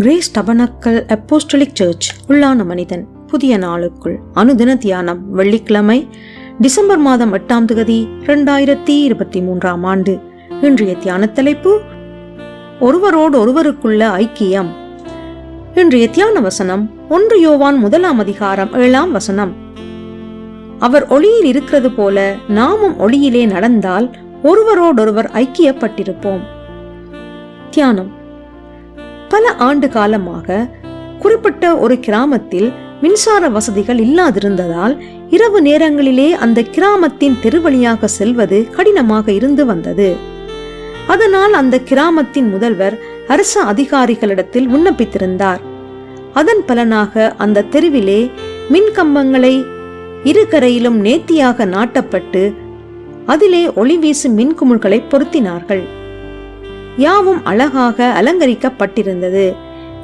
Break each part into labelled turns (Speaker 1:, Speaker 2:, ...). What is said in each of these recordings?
Speaker 1: Grace tabernacle apostolic search உள்ளான மனிதன் புதிய நாளுக்குள் அனுதின தியானம் வெள்ளிக்கிழமை டிசம்பர் மாதம் 8ஆம் தேதி 2023ஆம் ஆண்டு. இன்றைய தியான தலைப்பு ஒருவரோடு ஒருவருக்குள்ள ஐக்கியம். இன்றைய தியான வசனம் 1 யோவான் 1ஆம் அதிகாரம் 7ஆம் வசனம். அவர் ஒளியில் இருக்கிறது போல நாமும் ஒளியிலே நடந்தால் ஒருவரோடொருவர் ஐக்கியப்பட்டிருப்போம். தியானம். பல ஆண்டு காலமாக குறிப்பிட்ட ஒரு கிராமத்தில் மின்சார வசதிகள் இல்லாதிருந்ததால் இரவு நேரங்களிலே அந்த கிராமத்தின் தெருவழியாக செல்வது கடினமாக இருந்து வந்தது. அதனால் அந்த கிராமத்தின் முதல்வர் அரச அதிகாரிகளிடத்தில் விண்ணப்பித்திருந்தார். அதன் பலனாக அந்த தெருவிலே மின் கம்பங்களை இரு கரையிலும் நேர்த்தியாக நாட்டப்பட்டு அதிலே ஒளி வீசும் மின்குமிழ்களை பொருத்தினார்கள். யாவும் அழகாக அலங்கரிக்கப்பட்டிருந்தது.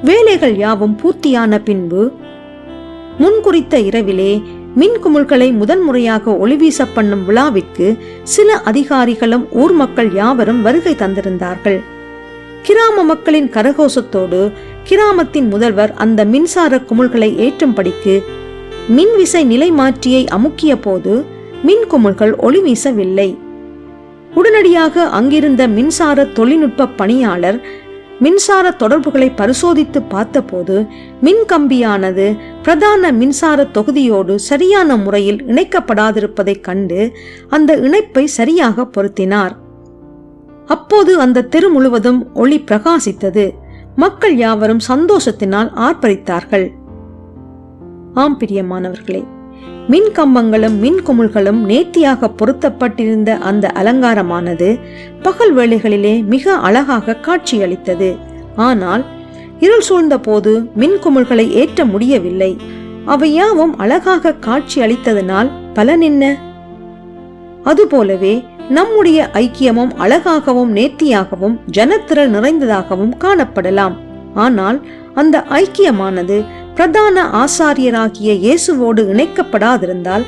Speaker 1: வேலைகள் யாவும் பூர்த்தியான பின்பு முன்குறித்த இரவிலே மின்குமிழ்களை முதன்முறையாக ஒளிவீச பண்ணும் விழாவிற்கு சில அதிகாரிகளும் ஊர் மக்கள் யாவரும் வருகை தந்திருந்தார்கள். கிராம மக்களின் கரகோஷத்தோடு கிராமத்தின் முதல்வர் அந்த மின்சார குமிழ்களை ஏற்றும்படிக்கு மின்விசை நிலை மாற்றியை அமுக்கிய போது மின்குமிழ்கள் ஒளி வீசவில்லை. உடனடியாக அங்கிருந்த மின்சார தொழில்நுட்ப பணியாளர் மின்சார தொடர்புகளை பரிசோதித்து பார்த்தபோது மின் கம்பியானது பிரதான மின்சார தொகுதியோடு சரியான முறையில் இணைக்கப்படாதிருப்பதை கண்டு அந்த இணைப்பை சரியாக பொருத்தினார். அப்போது அந்த தெரு முழுவதும் ஒளி பிரகாசித்தது. மக்கள் யாவரும் சந்தோஷத்தினால் ஆர்ப்பரித்தார்கள். ஆம் பிரியமானவர்களே, மின் கம்பங்களும் மின் குமிழ்களும் நேர்த்தியாக பொருத்தப்பட்டிருந்த அந்த அலங்காரமானது பகல் வேளைகளிலே மிக அழகாக காட்சியளித்தது. ஆனால் இருள் சூழ்ந்த போது மின் குமிழ்களை ஏற்ற முடியவில்லை. அவையாவும் அழகாக காட்சி அளித்ததனால் பலன் என்ன? அதுபோலவே நம்முடைய ஐக்கியமும் அழகாகவும் நேர்த்தியாகவும் ஜனத்திரள் நிறைந்ததாகவும் காணப்படலாம். ஆனால் அந்த ஐக்கியமானது பிரதான ஆசாரியராகிய இயேசுவோடு இணைக்கப்படாதிருந்தால்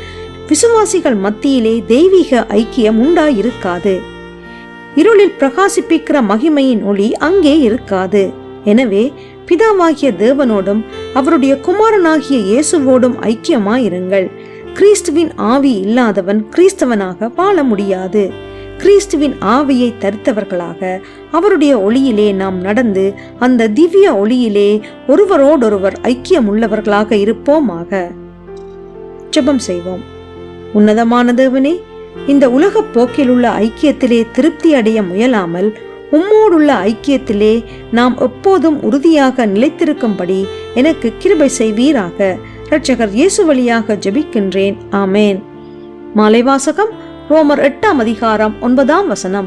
Speaker 1: விசுவாசிகள் மத்தியிலே தெய்வீக ஐக்கியம் உண்டாயிருக்காது. இருளில் பிரகாசிப்பிக்கிற மகிமையின் ஒளி அங்கே இருக்காது. எனவே பிதாவாகிய தேவனோடும் அவருடைய குமாரனாகிய இயேசுவோடும் ஐக்கியமாயிருங்கள். கிறிஸ்துவின் ஆவி இல்லாதவன் கிறிஸ்தவனாக வாழ முடியாது. கிறிஸ்துவின் ஆவியை தரித்தவர்களாக அவருடைய ஒளியிலே நாம் நடந்து அந்த திவ்ய ஒளியிலே ஒருவரோடொருவர் ஐக்கியம் உள்ளவர்களாக இருப்போமாக. ஜெபம் செய்வோம். உன்னதமான தேவனே, இந்த உலக போக்கில் உள்ள ஐக்கியத்திலே திருப்தி அடைய முயலாமல் உம்மோடுள்ள ஐக்கியத்திலே நாம் எப்போதும் உறுதியாக நிலைத்திருக்கும்படி எனக்கு கிருபை செய்வீராக. இரட்சகர் இயேசு வழியாக ஜெபிக்கின்றேன். ஆமேன். மாலை வாசகம் ரோமர் 8ஆம் அதிகாரம் 9ஆம் வசனம்.